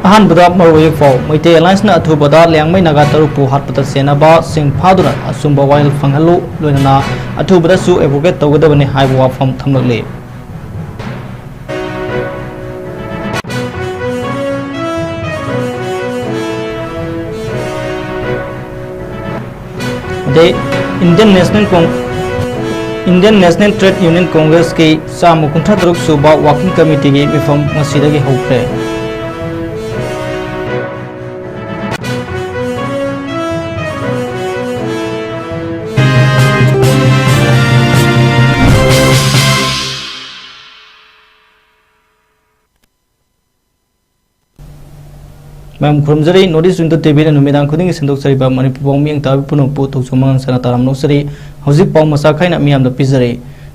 अहानबदा मरोयफो मैते एलायंस ना अथुबदा ल्याङमै नागा तरुपु हातपता सेनाबा सिंह फादुना असुंबा वाइल फंगहलु लोइना अथुबदा सु एडवोकेट तौगदबने हाइबो वाफम थमलले दे Indian national trade union Congress की चाम कुंथा तरुक सुबा वर्किंग कमिटी की मिफम मसीदगी हौख्रे मैम खुरमजरी नोटिस विंडो टीवी ने नुमिदां खुदिंग सिंदोक्सरिबा मणिपुर बोंमिंग ताबि पुनोपु तौसुमंग सना ताराम नोसरी हौजिक पाउ मसा खाइना मियाम द पिजरी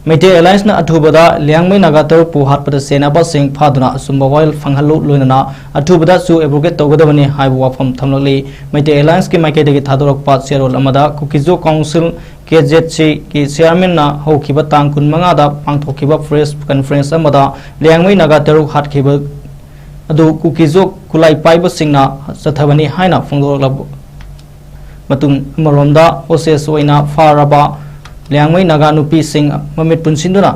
मैते एलायंस ना अथुबदा ल्याङमै नागातर पु हातपदा सेनाबा सिंह फादुना असुंबा वाइल फंगहलु लोइना अथुबदा सु एडवोकेट तौगदबने हाइबो वाफम थमलले मैते एलायंस की माइकेदगी थादोरकपा सेरोल अमदा 𝐋𝐢𝐯𝐞 𝐍𝐞𝐰𝐬 की चेयरमैन ना हौखिबा तांग 25 दा पांगथोखिबा प्रेस कॉन्फ्रेंस अमदा ल्याङमै नागातर हातखिबा अदु 𝐶𝐢𝐯𝐞 खुलाई पाइब सिंगना चथबनी हाइना फोंदोरलब मतुंग मरोमदा ओसेस ओइना फारबा ल्याङमै नागा नुपी सिंह ममित पुनसिंदुना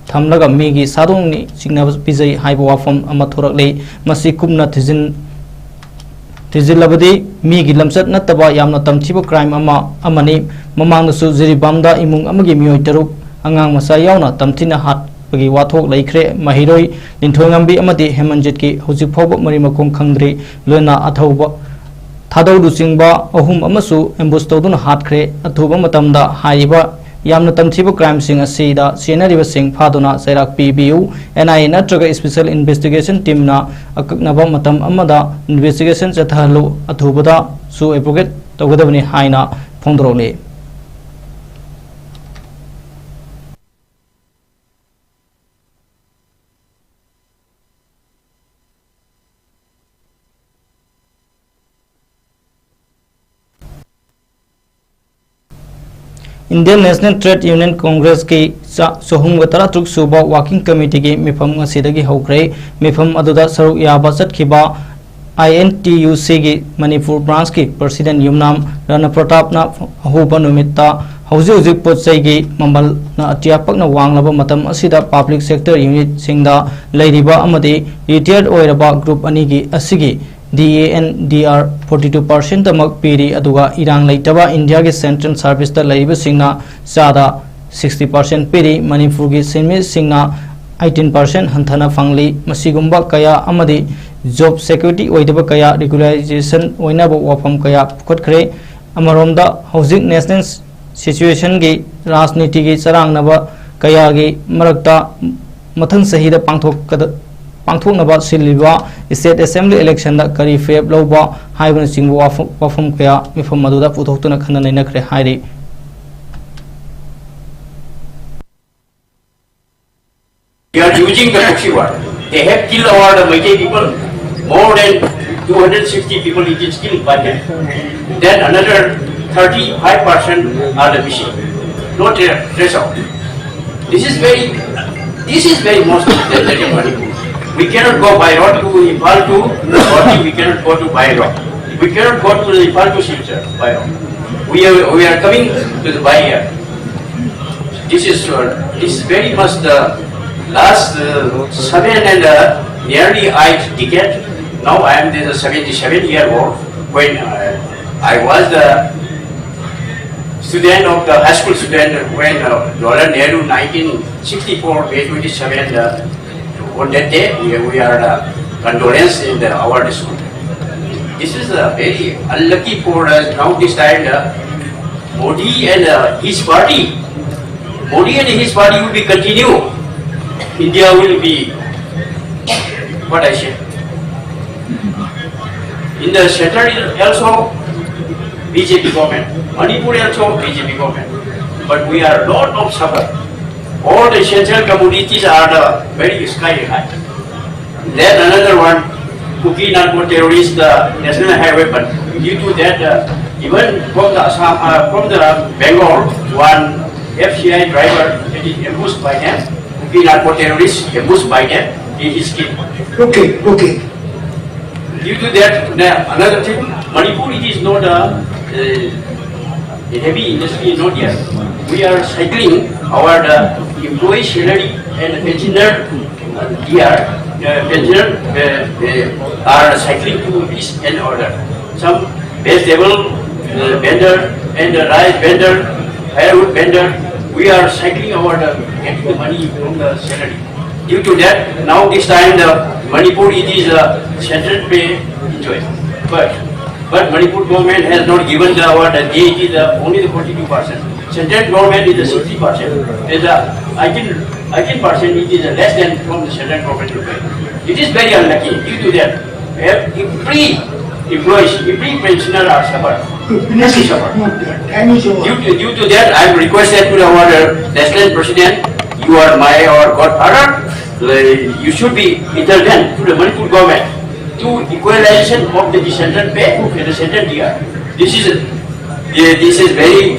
थमलगा मीगी सादोंनि सिंगना पिजै हाइबो वाफम अमा थोरकले मसि कुमना थिजिलबदी मीगी लमचत नतबा यामना तमथिबो क्राइम अमा अमनी ममांगसु जिरिबामदा इमुंग अमगी मियोय तरुक अंगांग मसा यावना तमथिना हात बगी वाथोक लैख्रे महिरोय निंथोंगंबी अमदी हेमंजित की हौजिक फावबा मरिमकों खंद्रे लोना अथौबा थादौदु चिंगबा अहुम अमसु एम्बुस तौदुना हातख्रे अथुबा मतमदा हाइबा यामना तमथिबा क्राइम सिंग असीदा सेनरिबा सिंग फादुना सैराक पीबीयू एनआईए नत्रगा स्पेशल इन्वेस्टिगेशन टीम ना अककनबा मतम अमदा इन्वेस्टिगेशन चथहलु अथुबदा सु एडवोकेट तौगदबनी हाइना फोंदरोले Indian national trade union Congress की सोहुंगतरा ट्रुक सुबा वर्किंग कमिटी की मिफम ngasiदगी हौख्रे मिफम अदुदा सरुक याबा चतखिबा INTUC की मणिपुर ब्रांच की प्रेसिडेंट युमनाम राणा प्रताप ना हुबा नुमित्ता हौजिक पोचै की ममल ना अतियापकना वांगलबा मतम असिदा पब्लिक सेक्टर यूनिट सिंगदा लैरिबा अमदि रिटायर्ड ओइरबा ग्रुप अनि की असिगी DANDR 42% तमक पीरी अदुगा इरांग लैतबा इंडिया के सेंट्रल सर्विस ता लैरिबा सिंगना चादा 60% पीरी मणिपुर की सिनमी सिंगना 18% हंथना फंगली मसिगुंबा कया अमदि जॉब सिक्योरिटी ओइदबा कया रेगुलराइजेशन ओइनाबो वाफम कया पुखटखरे अमरोमदा हौजिक नेशनल सिचुएशन की राजनीति की चरांगनबा कया की मरक्ता मथंग सहीदा पांथोकनबा सिलिबा स्टेट असेंबली इलेक्शन दा करी फेब लौबा हाइबन सिंगबो वाफम कया मिफम मदुदा पुथोक्तुना खना नैनखरे हाइरि We are using the proxy war. They have killed our Meitei people. More than 260 people it is killed by them. Then another 35% are the missing. No trace out. This is very most dangerous. We cannot go by road to Nepal to Guwahati. We cannot go to by road. We cannot go to Nepal to Silchar by road. We are coming to the by air. This is very much the last 7 and nearly 8 decade. Now I am the 77-year-old. When I was the student of the high school student when Jawaharlal Nehru 1964 May 27. On that day, we are condolence in our school. This is very unlucky for us. Now this time, Modi and his party will be continue. India will be what I say. In the center also BJP government, Manipur also BJP government. But we are lot of suffer. All the essential commodities are very sky high. Then another one, cookie narco terrorist, national highway. But due to that, even from the Assam, from the Bengal, one FCI driver is ambushed by them. Cookie narco terrorist ambushed by them. He is killed. Okay. Due to that, another thing, Manipur it is not a heavy industry, not yet. We are cycling our employee salary and pensioner here. Pensioner are cycling to this and order. Some vegetable vendor and rice vendor, firewood vendor, we are cycling our getting the money from the salary. Due to that, now this time the Manipur it is central pay enjoy. But Manipur government has not given the award. It is only the 42%. Central government is the 60%. And the 18% it is less than from the central government. It is very unlucky. Due to that, every employees, every pensioner are suffered. Due to that, I am requested to our national president. You are our godfather. You should be intervened to the Manipur government to equalization of the descendant pay and the descendant year. This is very.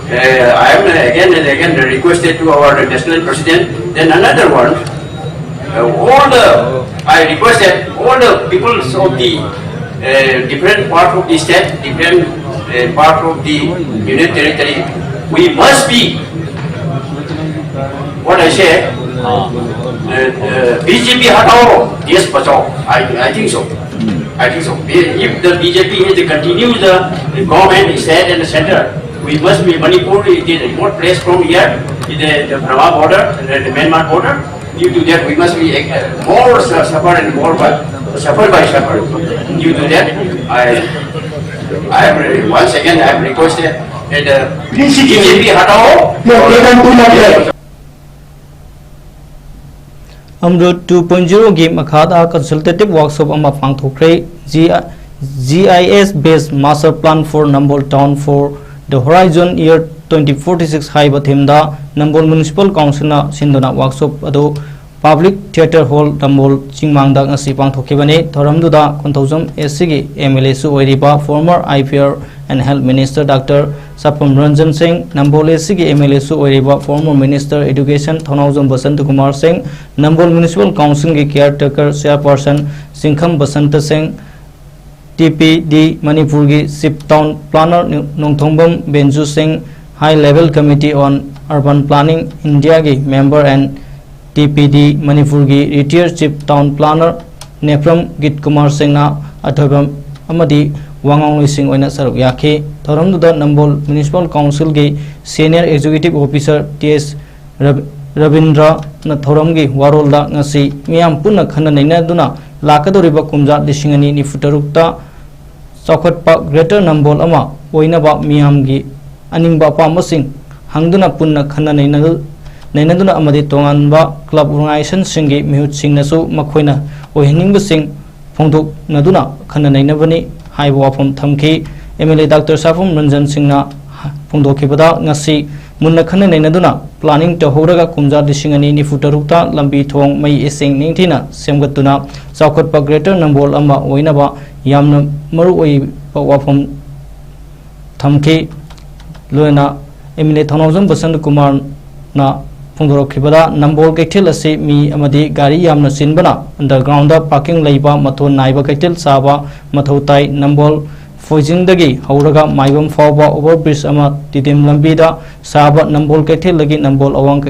I am again and again requested to our national president. Then another one. I requested all the peoples of the different part of the state, different part of the union territory. We must be. What I say. BJP hatao, yes, bachao. I think so. I think so. If the BJP is to continue the government, state and the center, we must be Manipur. It is a remote place from here, the Burma border, the Myanmar border. Due to that, we must be more suffer and more suffer by suffer. Due to that, I have once again I have requested that BJP hatao. Amrut 2.0 game Makada consultative workshop ama pangthokre GIS based master plan for Nambol town for the horizon year 2046 haiba themda Nambol municipal council na sindona workshop ado public theater hall Nambol chingmangda ngasi pangthokibane thoramduda Konthojam SC gi MLA su oiriba former IPR and Health Minister Dr. 𝐶𝐸𝐸 Nambol SC gi MLA su oiriba former Minister Education 𝐶𝐸𝐸𝐸 𝐵𝒪𝒻 Nambol Municipal Council gi caretaker chairperson 𝐶𝐸𝐸𝐸𝐸 𝐵𝒪𝒻 TPD Manipur gi Chief Town Planner 𝐿𝑁𝐽𝑒𝑚 Benju Singh High Level Committee on Urban Planning India gi member and TPD Manipur gi retired Chief Town Planner Nepram Gitkumar Singh na athoibam amadi wangong lising oina saruk yakhi thoramduda Nambol Municipal Council gi Senior Executive Officer TS Rabindra na thoram gi warolda ngasi miyam punna khana naina duna lakadoriba kumja lisingani ni futarukta chawkhatpa Greater Nambol ama oinaba miyam gi aningba pamasing hangduna punna khana nainaduna amadi tonganba club organization singi mihut singnasu makhoina ohiningba sing phongdok naduna khana nainabani haiba wafam thamki MLA Dr. 𝐶𝐸𝐸𝐸𝐸 Singna phongdokhibada ngasi munna khana nainaduna planning to horaga kumja lisingani ni futarukta lambi thong mai ising ningthina semgatuna chawkhatpa Greater Nambol ama oinaba yamna maru oi wafam thamki loina MLA 𝐶𝐸𝐸𝐸𝐸 𝐵𝒪𝒻 na phongdokhibada Nambol Kaitel ase mi amadi gari yamna sinbana underground da parking leiba mathon naiba Kaitel saba mathautai Nambol Foijingdagi hauraga maibam fawba overbridge ama tidim lambi da saba Nambol Kaitel lagi Nambol awang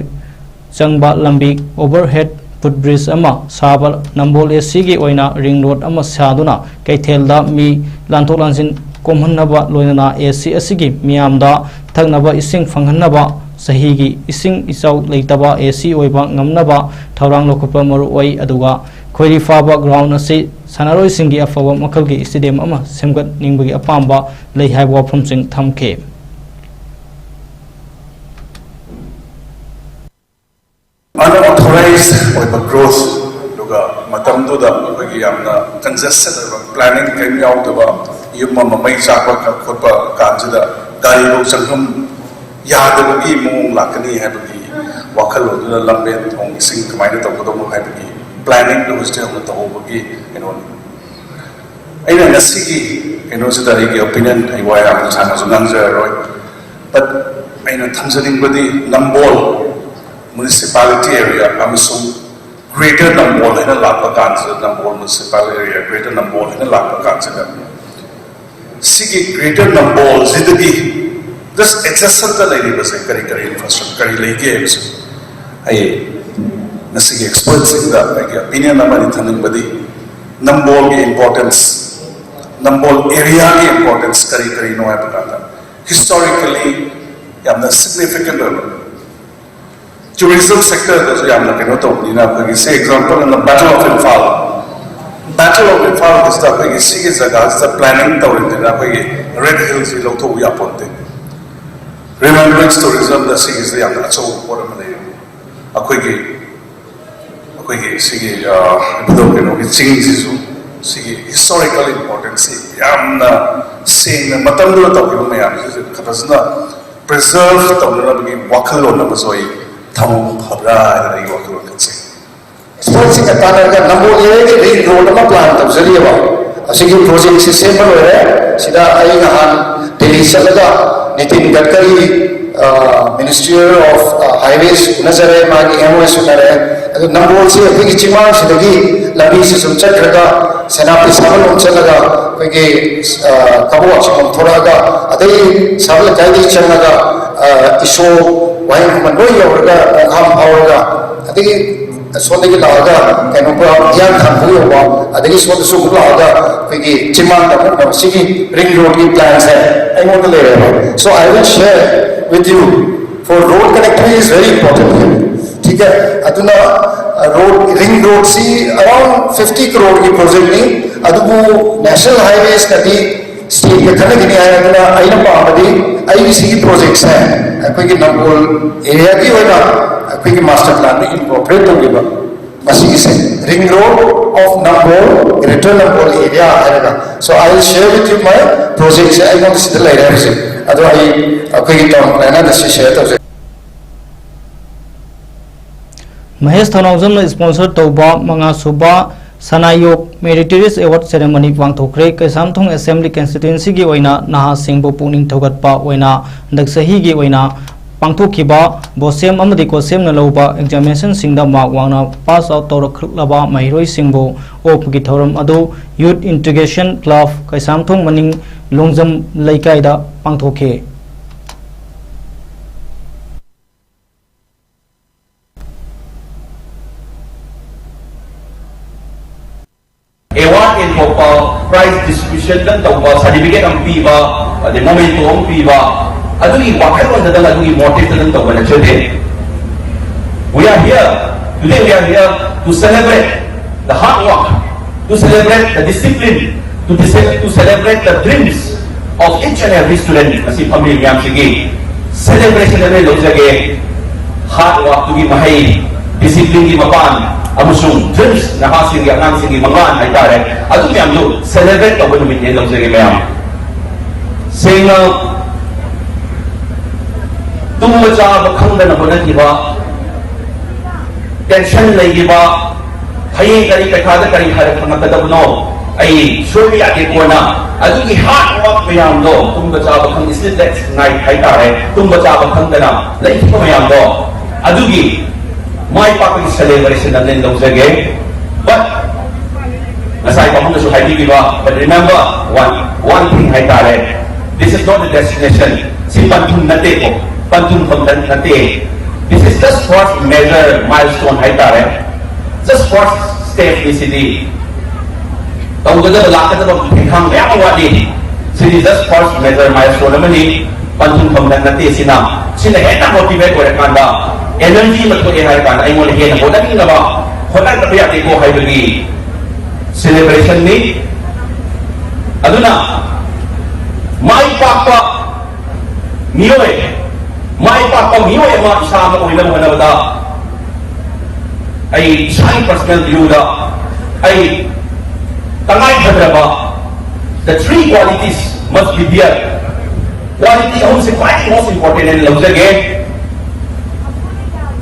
changba lambi overhead footbridge ama saba Nambol SC gi oina ring road ama saduna Kaitel da mi lanthok lansin komhannaba loinana SC asigi miyamda thagnaba ising phanghanaba sahigi ising isau leitaba AC oiba ngamnaba thaurang lokhopa maru oi aduga khoiri faba ground ase sanaroi singi afawa makalgi stadium ama semgat ningbagi apamba lei haiba wafam sing thamke unauthorized oiba growth duga matamduda bagi amna congested planning kan yaudaba yumma mamai chakwa khotpa kanjida gari lo sangham yadabagi mong lakani haibagi wakal oduna lamben thong ising kamaina tawgadong haibagi planning do hostel na tawbagi aina nasigi sida igi opinion ai wai am sana zunangja roi but aina thamjaning badi Nambol municipality area amasung greater Nambol है ना लापा कांच Nambol municipal area greater Nambol है ना लापा कांच का सिगी greater Nambol जिदगी just adjacent का नहीं बस करी करी infrastructure करी लेके है उसे आये नसिगे experts सिंगा क्या opinion हमारी थनंग बदी Nambol की importance Nambol area की importance करी करी नो है बताता historically यामना significant है tourism sector does yamna keno to nina pagi say example in the battle of Imphal is the pagi see jaga is the planning to nina pagi red hills lo to ya ponte remembrance tourism the see is the yamna so for mane akoi ge see bido keno ki change is see historical importance yamna sing matam do to ki me yam khabasna preserve to na pagi wakalo na masoi Tamu habra dari waktu kerja. Sports ini kata orang Nambol ini ring road apa plan tak jadi apa? Asyik project sistem baru ya. Sida ayi nahan Delhi sahaja Nitin Gadkari Ministry of Highways nazar magi MOS nazar. Aduh Nambol sih pergi cimang sedagi lagi sistem cek kerja senapi sabun uncak laga pergi kabu asyik thora laga. Adai sabun kaya cek laga isu वहीं मनोई होगा काम होगा अदिगी सोने के लागा कहीं पर ध्यान खान हुई होगा अदिगी सोने सुख लागा क्योंकि चिमान तक ना सिगी रिंग रोड की प्लान्स है I want to ले रहे हैं so I will share with you for road connectivity is very important here ठीक है अदुना road ring road सी around 50 crore की प्रोजेक्ट नहीं अदुबु national highways का दी स्टेट के खाने के लिए आया अदुना आइना पावदी IBC की प्रोजेक्ट्स हैं कोई की Nambol एरिया की होना कोई की मास्टर प्लान में इनकॉर्पोरेट हो गया मसीह से ring road of Nambol greater Nambol area आएगा so I will share with you my projects I want to see the later से अदो आई कोई की टाउन प्लान है दस शेयर तो महेश थनौजम ने स्पॉन्सर तौबा मंगा सुबा सनायोग मेरिटोरियस अवार्ड सेरेमनी पांगथोखरे कैसामथोंग असेंबली कंस्टिट्युएंसी की ओइना नहा सिंहबो पुनिंग थौगतपा ओइना दक्सही की ओइना पांगथोखिबा बोसेम अमदि कोसेम न लौबा एग्जामिनेशन सिंगदा मार्क वांगना पास आउट तौरखलबा महिरोई सिंहबो ओप की थौरम अदो यूथ इंटीग्रेशन क्लब कैसामथोंग मनिंग लोंगजम लैकाइदा पांगथोखे Award in prize distribution dan tahu certificate ang piba, the momento ang piba, adugi wakil ko na adugi motive dan tahu na chode. We are here today. We are here to celebrate the hard work, to celebrate the discipline, to celebrate the dreams of each and every student. Kasi pamilya sige celebration na rin lagi hard work tugi mahay discipline di mapan. Amusung dreams na hasing yang sing mangan ay tare adu miyam do celebrate ka bunu min long sige miyam sing tumcha bakhang da na bona ki ba tension lai gi ba hayi kari ka da kari har khang ta da no ai shuri ya ke ko na adu ki hard work miyam do tumcha bakhang is that night ay tare tumcha bakhang da na lai ko miyam do adu ki my public celebration and then those again. But aside from the society, but remember one thing I tell you, this is not the destination. Si pantun nate ko, pantun kontan nate. This is just first measure milestone I tell you. Just first step in city. Tahu kita belakang tu pengkang yang awadi. Sini just first measure milestone namanya pantun kontan nate sinam. Sini hendak motivate orang kanda. Energy betul yang hari kan, I mau lihat nak hodan ni nama, hodan tapi yang aku hari bagi celebration ni, aduna, my papa mioe mak sama ko hilang mana benda, I sign personal view dah, I tangai berapa, the three qualities must be there. Quality hum se most important in love again.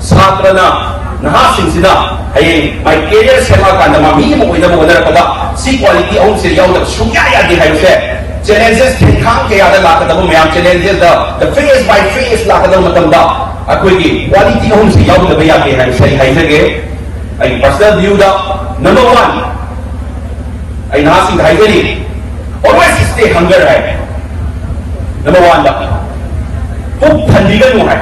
Satra na nahasing sila ay my career sema ka na mami mo ina mo na pala si quality on sila yaw na sugaya di hayo se challenges thikang ke ada la ka mo mayam challenges the phase by phase la ka mo matamba ako gi quality on sila yaw na baya ke hayo se hay se ge ai personal view da number 1 ai na sing hai gari always stay hunger hai number 1 da puk thandi ga nu hai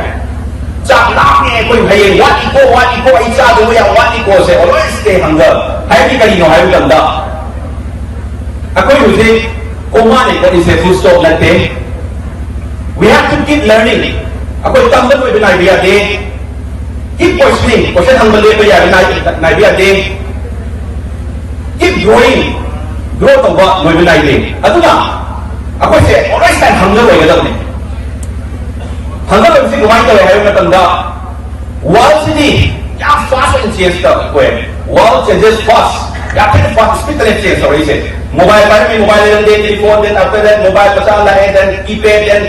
chak na ne koi hai what iko ai cha do ya what iko se always stay hunger hai ki kari no hai ulam da akoi hu se koma ne ko is a full stop latte we have to keep learning akoi tam da koi bin idea de keep questioning question hang le ko ya na idea de keep growing grow to wa noi bin idea aduna akoi se always stand hunger wai ga da ne hunger le si wai ka hai na tam da world city ya fast and change da ko world changes fast ya फिर fast speed and change sorry se mobile पर में mobile then telephone then after that mobile पचास लाए then keypad then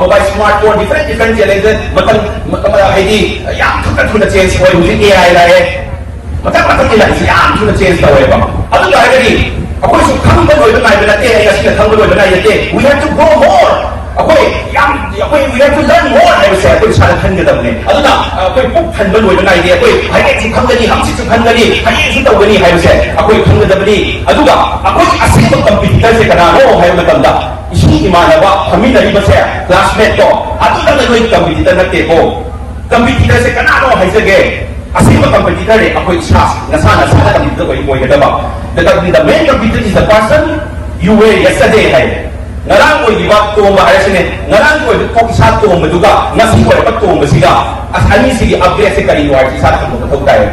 mobile smartphone different challenges मतलब है कि यार थोड़ा change हुआ मुझे AI लाए मतलब कि लाइफ यार थोड़ा change हुआ है बाप अब तो है कि अकोई सुख खंग पर होए बनाए बनाते हैं या सीधा खंग पर बनाए जाते we have to grow more अकोई we have to learn more है उसे अकोई सारा खंग के दबने अब ना अकोई पुक खंग पर होए बनाए दिया अकोई है कि सुख खंग नहीं हम सिर्फ खंग नहीं है ये सुख तो नहीं है उसे अकोई खंग दबनी अदुगा अकोई असली तो कंप्यूटर से करना हो है मतलब दा इसी इमानवा हमी नहीं बसे क्लासमेट तो अदुगा ना कोई कंप्यूटर न के को कंप्यूटर से करना हो है सके असली तो कंप्यूटर है अकोई सास नसाना सारा कंप्यूटर कोई कोई दबा the main computer is the person you were yesterday है ngarang ko di ba to ma ayasine ngarang ko ko sa to ma duga ngasi ko pa to ma siga asani sigi update se kari wa sa ko to tai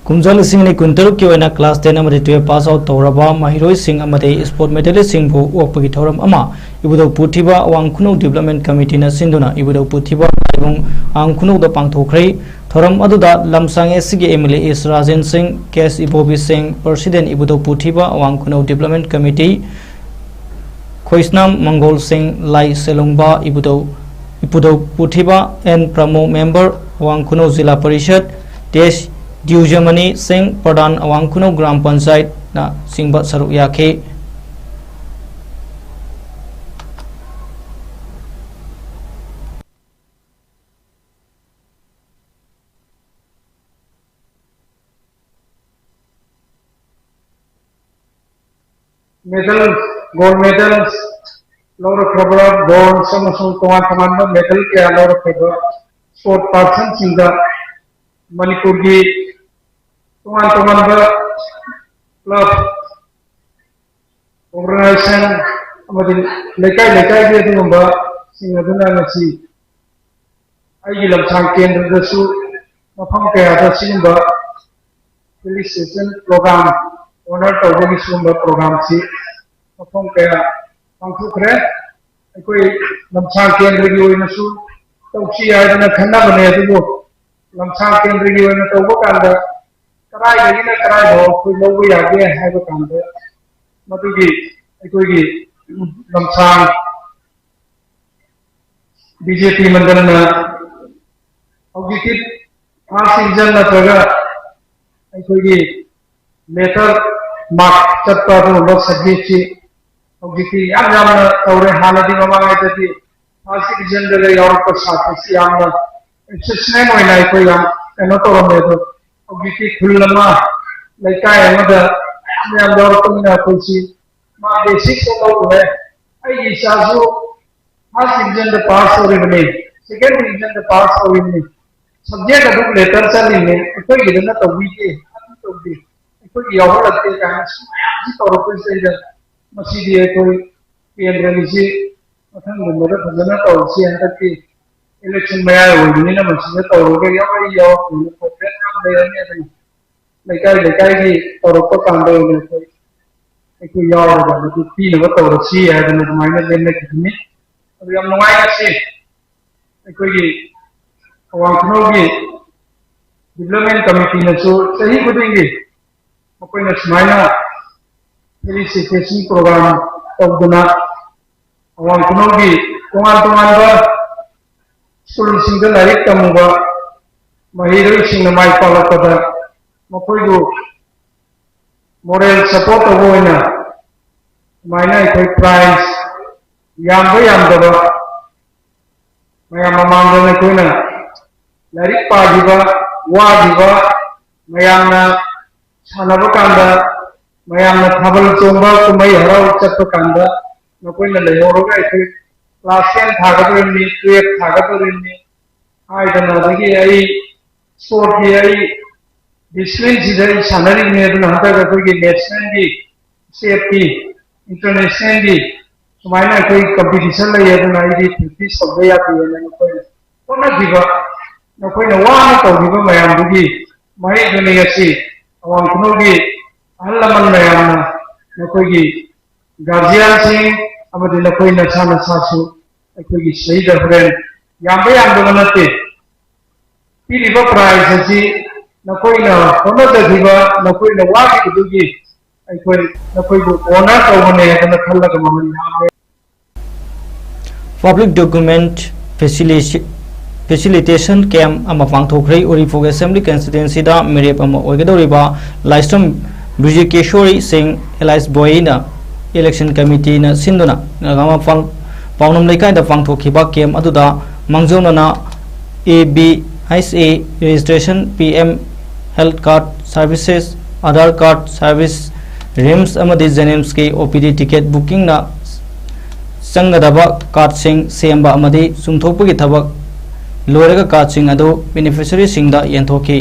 kumjal sing ne kuntaruk ki oina class 10 amade 12 pass out toraba mahiroi sing amade sport medalist sing bu okpagi thoram ama ibudo puthiba awang khunu development committee na sinduna ibudo puthiba ebong ang khunu da pangthokhrei thoram aduda lamsang sigi MLA is Rajan Singh 𝐶𝐢𝐯𝐿 president ibudo puthiba awang khunu development committee Khoisnam Mangol Singh Lai Selongba ibudo puthiba and Pramo member awang khunu Zilla Parishad Desh Diujamani Singh Pradhan awang khunu Gram Panchayat na singba saruk yakhe medals, gold medals, lot of cover gold, some command medal ke a lot of cover sport persons in the manipur ki command club organization amadi lekai ke tumba sing aduna nasi ai lamsang kendra da su mafam ke ada singba felicitation program honor tawbagi sumba program si mafam kaya pangthukre akoi lamsang kendra gi oina su tawsi aidana khanna bane adu lamsang kendra gi oina tawba kanda karai gi na karai ho koi lobu yage hai ba kanda matu gi akoi gi lamsang BJP mandal na objective season na taga akoi gi later mark chapter lo subject chi objective yam tawre haladi mama ngati first season de yor ko sath si yam exceptional hoina koi yam eno to me to objective khulama like I am the yam yor ko na ko si ma basic ko to hai ai isa jo first season de pass ho rene second season de pass ho rene subject adu later chal ne koi gidana to wi ke to bi koi yaw lagte ka ji tawr ko se ja masidi koi kendra ni si mathang number bhajana tawr si anta ki election maya ho ni na masidi tawr ko yaw ko pen kam de ne lekai ki tawr ko kam de ne koi yaw ga ni ti na tawr si ya de na mai na le ne ki ni ab yam ngai na si koi ki awang khno gi development committee na so sahi budingi akoina smaina felicitation program tawduna awang khno gi tongan ba school singda larik tamuba mahiroi singna mai palakada makoi do moral support oina maina koi prize yam daba maya mamanga na koina larik pa diba wa diba mayamna sanaba kanda mayamna thabal chomba kumai harau chatpa kanda nakoi na lehoroga ai class 10 thagadorini 12 thagadorini ai dana dagi ai sport ki ai discipline jidai sanari ne dana hata ga koi national di safety international di sumaina koi competition la yadana ai di 50 sabya ki na koi kona diba nakoi na wa na to diba mayam dagi mai dani asi awang kuno gi allaman mayamna nakoi gi guardian sing amadi nakoi na sana sasu nakoi gi shahida friend yamba yamba nate piliba prize asi nakoi na hono da diba nakoi na wa gi dugi nakoi go honor to mane kana khalla ga maman Public document facilitation camp ama pangthokhrei Orifok Assembly constituency da mirep ama oigedoriba Laistom 𝐋𝐢𝐯𝐞 𝐍𝐞𝐰𝐬 na election committee na sinduna ngama pawnam leikai da pangthokhiba camp aduda mangjona na ABSA registration PM health card services Aadhaar card service RIMS amadi JNIMS ki OPD ticket booking na sangadaba card sing semba amadi sumthokpagi thabak loiraga card sing adu beneficiary sing da yenthoki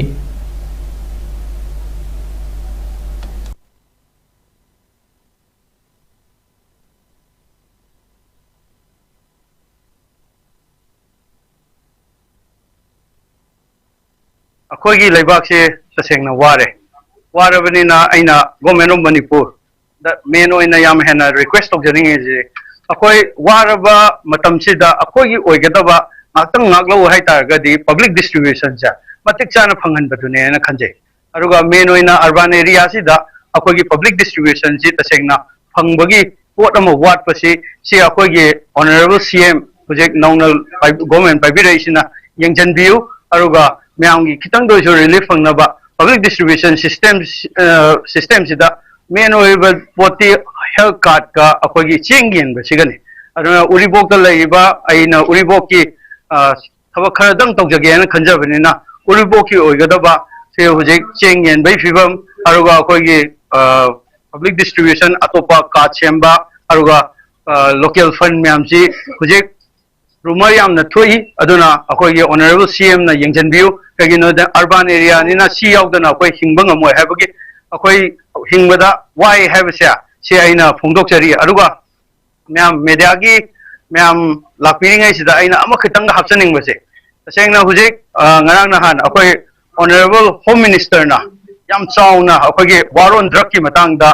अखोगी लेबाक से तसेंगना वारबनिना आइना government of Manipur the main ओइना याम हेना request तौजनिंगे जे अखोई वारबा मतमसिदा अखोगी ओइगदबा ngakhtang ngaklo hai targadi public distribution cha matik chana phanghan badune na khanje aruga main oina urban area si da akogi public distribution ji tasengna phangbagi pot ama wat pasi si akogi honorable CM project national government vibration yengjan view aruga myamgi khitang do jo relief phangnaba public distribution system si da main oiba poti health card ka akogi chengin basigani aduna uribok da laiba aina uribok ki thaba kharadang tawjage khanjabnina uribok ki oigadaba se hujik chengyen bai fibam aruga akogi public distribution atopa ka chemba aruga local fund myamji hujik rumor yamna thoi aduna akogi honorable CM na yengjanbiu kagino da urban area nina si yaudana akoi hingbang amoy habagi akoi hingbada why have se aina phongdokchari aruga myam media gi myam lakpiringai sida aina amakhitang hapsaning base tasengna hujik ngarang nahan akoi honorable home minister na yam chauna akogi waron drug ki matang da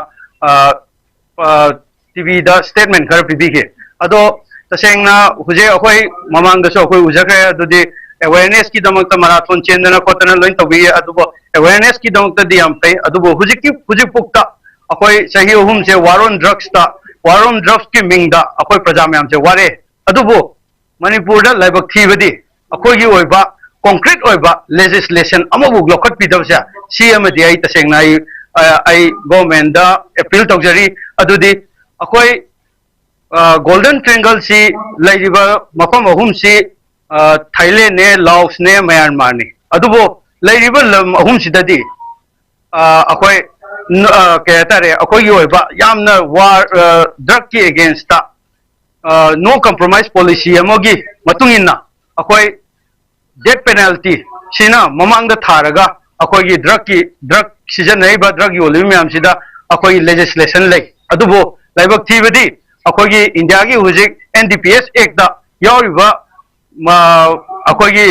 TV da statement khar pibige ado tasengna huje akoi mamang da so akoi ujakre adudi awareness ki damakta marathon chendana kotana loin tobi adubo awareness ki damakta di am pai adubo hujik pukta akoi sahi ohum se waron drugs ki mingda akoi praja myam se ware adubo manipur da laibak thibadi akoi gi oiba concrete oiba legislation amabu lokhat pidabsa CM di ai tasengna ai government da appeal tawjari adudi akoi golden triangle si laiba mafam ahum si Thailand ne Laos ne Myanmar ne adubo laiba lam ahum sidadi akoi kayatare akoi yoiba yamna war drug ki against ta no compromise policy amogi matungina akoi death penalty sina mamang da tharaga akoi gi drug season nei ba drug yoli myam sida akoi legislation lei adubo laibak thibadi akoi gi India gi hujik NDPS act da yoriba akoi gi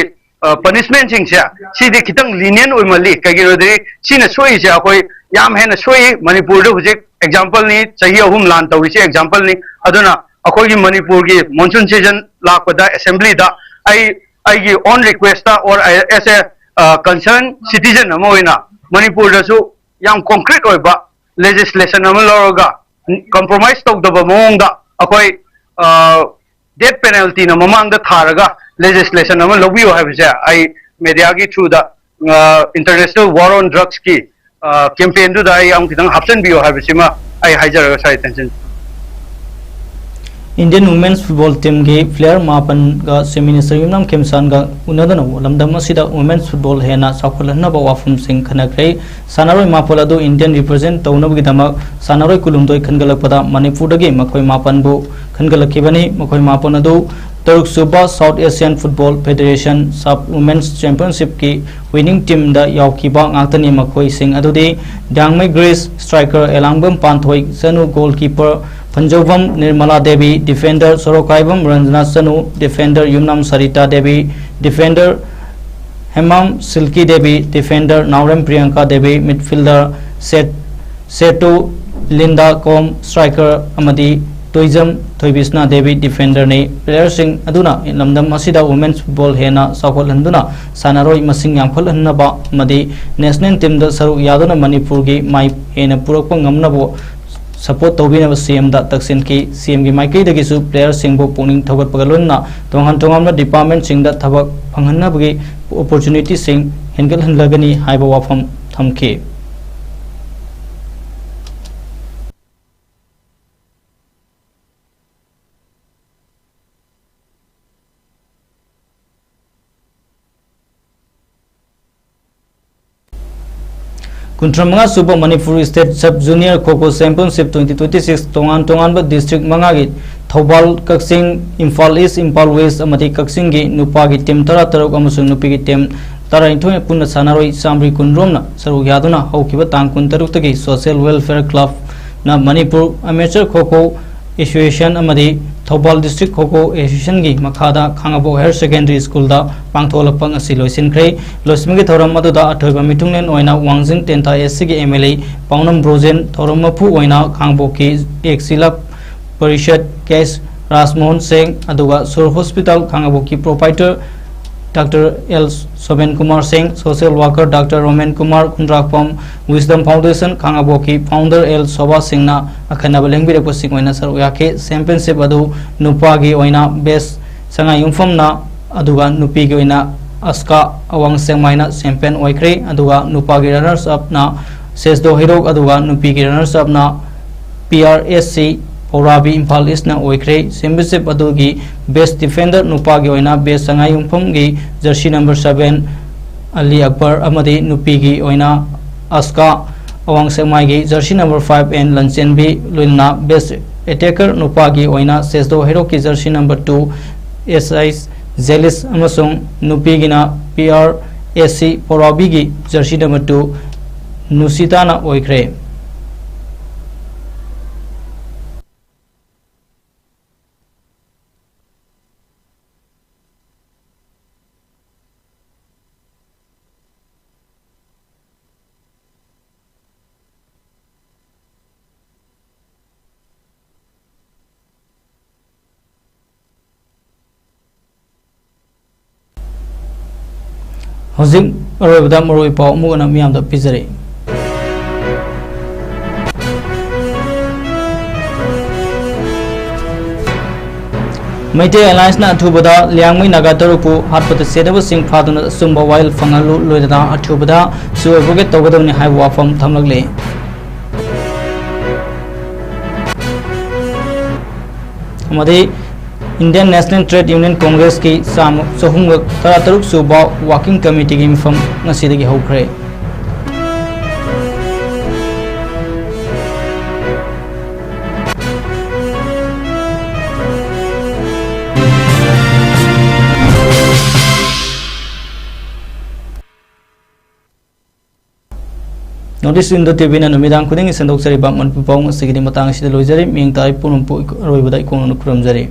punishment sing si de kitang lenient oimali kagirodi sina soi se akoi yam hena soi manipur da hujik example ni chahi ahum lan tawri se example ni aduna akoi gi manipur gi monsoon season lakpada assembly da I on request or as a concerned citizen amoina manipur da su yam concrete oiba legislation amaloga compromise talk the monga akoi death penalty na mamang da tharaga legislation amal lobby have I media gi through the international war on drugs ki campaign do I am kitang hapsen bio have sima I hajara sai attention Indian women's football team ge player mapan ga semi minister yumnam khemsan ga unadana lamdam asida women's football hena sakholna ba wafum sing khanakre sanaroi mapol adu Indian represent tawnab gi dama sanaroi kulumdoi khangalakpada manipur dagi makoi mapan bu khangalakibani makoi mapan adu Taruk Suba South Asian Football Federation Sub Women's Championship ki winning team da yaukiba ngakani makoi sing adudi Dangmai Grace striker Elangbam Panthoi Sanu goalkeeper Panjobam Nirmala Devi defender Sorokaibam Ranjana Sanu defender Yumnam Sarita Devi defender Hemam Silky Devi defender Naurem Priyanka Devi midfielder Setu Linda Kom striker Amadi Toizam Thoibisna Devi defender ne player sing aduna lamdam asida women's football hena sakol handuna sanaroi masing yamkhol hanaba madi national team da saru yaduna manipur gi mai hena purakpa ngamnabo support tobina CM da taksin ki CM gi mai kai da gisu player sing bo puning thogat pagalonna tongan tongamna department sing da thabak phanghanna bagi opportunity sing hengel hanlagani haiba wafam thamke Kuntramanga Super Manipur State Sub Junior Kho-Kho Championship 2026 tongan ba district mangagi Thobal Kaksing Imphal East Imphal West amati Kaksing gi nupa gi team tara taruk amasung nupi gi team tara inthoi punna sanaroi samri kunromna saru yaduna haukiba tang kun taruk tagi Social Welfare Club na Manipur Amateur Kho-Kho Association amadi Thobal District Kho-Kho Association gi makhada Khangabo Higher Secondary School da pangtholapang asi loisinkhre loismigi thoram aduda athoiba mitunglen oina Wangjing Tenta SC gi MLA Paunam Brojen thoram mapu oina Khangbo ki Eksilap Parishad Case Rasmohan Singh aduga Sur Hospital Khangabo ki proprietor Dr. L. Soben Kumar Singh, Social Worker Dr. Roman Kumar Kundrakpam, Wisdom Foundation Khangabo ki founder L. Soba Singh na akhanaba lengbi ko sing oina saru yake championship adu nupa gi oina best sanga yumfam na aduga nupi gi oina aska awang sengmaina champion oikre aduga nupa gi runners up na Sesdo Hero aduga nupi gi runners up na PRSC Porabi Imphal East na oikre championship adugi best defender nupa gi oina best sanga yumfam gi jersey number 7 Ali Akbar amadi nupi gi oina aska awang semai gi jersey number 5 and Lanchenbi Luina best attacker nupa gi oina Sesdo Hero ki jersey number 2 SI Zelis amasung nupi gi na PRSC Porabi gi jersey number 2 Nusita na oikre Hozing aroibda maroi pau mugana miyam da pizare Maite Alliance na athubada liangmai naga tarupu hatpata sedaba sing phaduna sumba while fangalu loidana athubada su advocate togadamni hai wafam thamlagle amade Indian National Trade Union Congress ki sohung taruk suba working committee gi mifam ngasidagi hokre Notice in the TV na numidang kuding isandok sari ba man pupong sigidi matang sida loizari ming tai punum pu roibada ikon nukram jari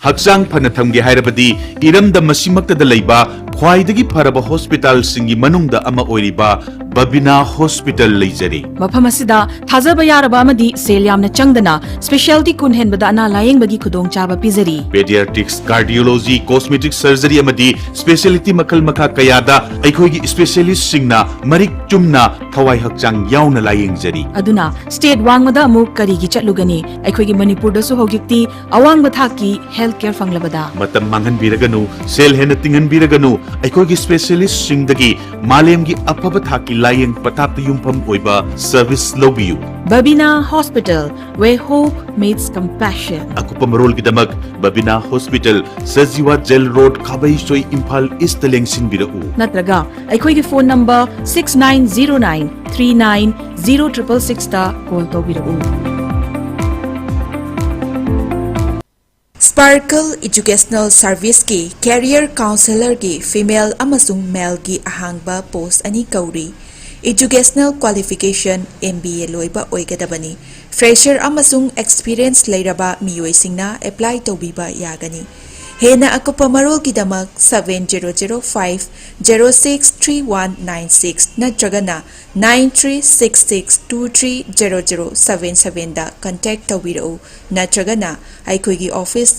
Haksang Panatamgi Hairabadi, Iram the Masimakta the Laiba, ख्वाइदगी फरबा hospital सिंगी मनुंगदा अमा ओइरिबा Babina hospital लेजरी मफम असिदा थाजबा यारबा अमदी cell यामना चंगदना speciality कुन हेनबदा अना लायेंगबगी खुदोंग चाबा पिजरी पेडियाट्रिक्स कार्डियोलॉजी कॉस्मेटिक सर्जरी अमदी स्पेशलिटी मखल मखा कयादा अखोइगी स्पेशलिस्ट सिंगना मरिक चुमना थवाई हक्चांग याउना लायेंगजरी अदुना स्टेट वांगमदा अमु करिगी चटलुगनी अखोइगी मणिपुर दसु होगिक्ति अवांग बथाकी हेल्थ केयर फंगलबदा मतम मांगन बिरगनु सेल हेन तिंगन बिरगनु अखोइगी स्पेशलिस्ट सिंगदगी मालेमगी अफब थाकी लायेंग पताप युमफम ओइबा सर्विस लोबियु Babina hospital where hope meets compassion अकुपा मरोल की दमक Babina hospital Sajiwa jail road खाबई सोई इम्फाल ईस्ट लेंगसिन बिरउ नत्रगा अखोइगी फोन नंबर 6909390666 ता कॉल तौबिरउ स्पार्कल एजुकेशनल सर्विस की कैरियर काउंसलर की फीमेल अमसुंग मेल की अहांगबा पोस्ट अनि कौरी एजुकेशनल क्वालिफिकेशन MBA लोइबा ओइगदबनी फ्रेशर अमसुंग एक्सपीरियंस लेरबा मियोइसिंगना अप्लाई तौबिबा यागनी हेना अकुपा मरोल की दमक 7005063196 नत्रगना 9366230077 दा कांटेक्ट तौबिरउ नत्रगना अखोइगी office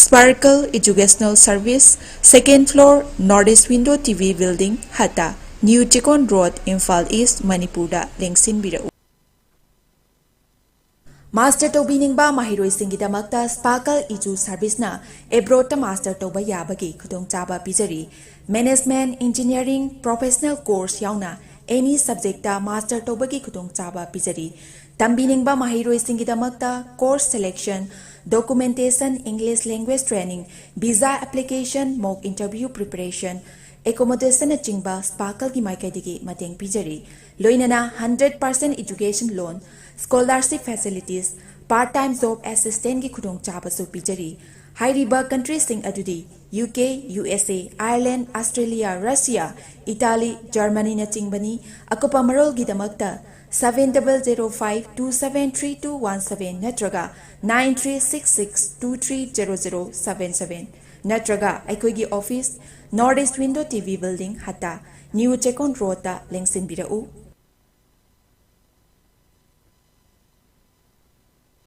sparkle educational service second floor north east window TV building हता new Chekon road Imphal east Manipur दा लेंगसिन बिरउ मास्टर तौबिनिंगबा महिरोइसिंगिदमक्ता स्पार्कल इजू सर्विसना एब्रोड मास्टर तौबा याबगी खुदोंचाबा पिजरी मैनेजमेंट इंजीनियरिंग प्रोफेशनल कोर्स याउना एनी सब्जेक्टा मास्टर तौबगी खुदोंचाबा पिजरी तंबिनिंगबा महिरोइसिंगिदमक्ता course selection documentation English language training visa application mock interview preparation accommodation चिंबा स्पार्कल की माइकैदिगी मतेंग पिजरी लोइनना 100% education loan scholarship facilities part time job assistant की खुदोंग चाबसु पिजरी हाइरिबा कंट्री सिंग अदुदी UK USA Ireland Australia Russia Italy Germany न चिंबनी अकुपा मरोल की दमक्ता 7005273217 नत्रगा 9366230077 नत्रगा अखोइगी office north east window TV building हता न्यू चेकोन रोड ता लेंगसिन बिरउ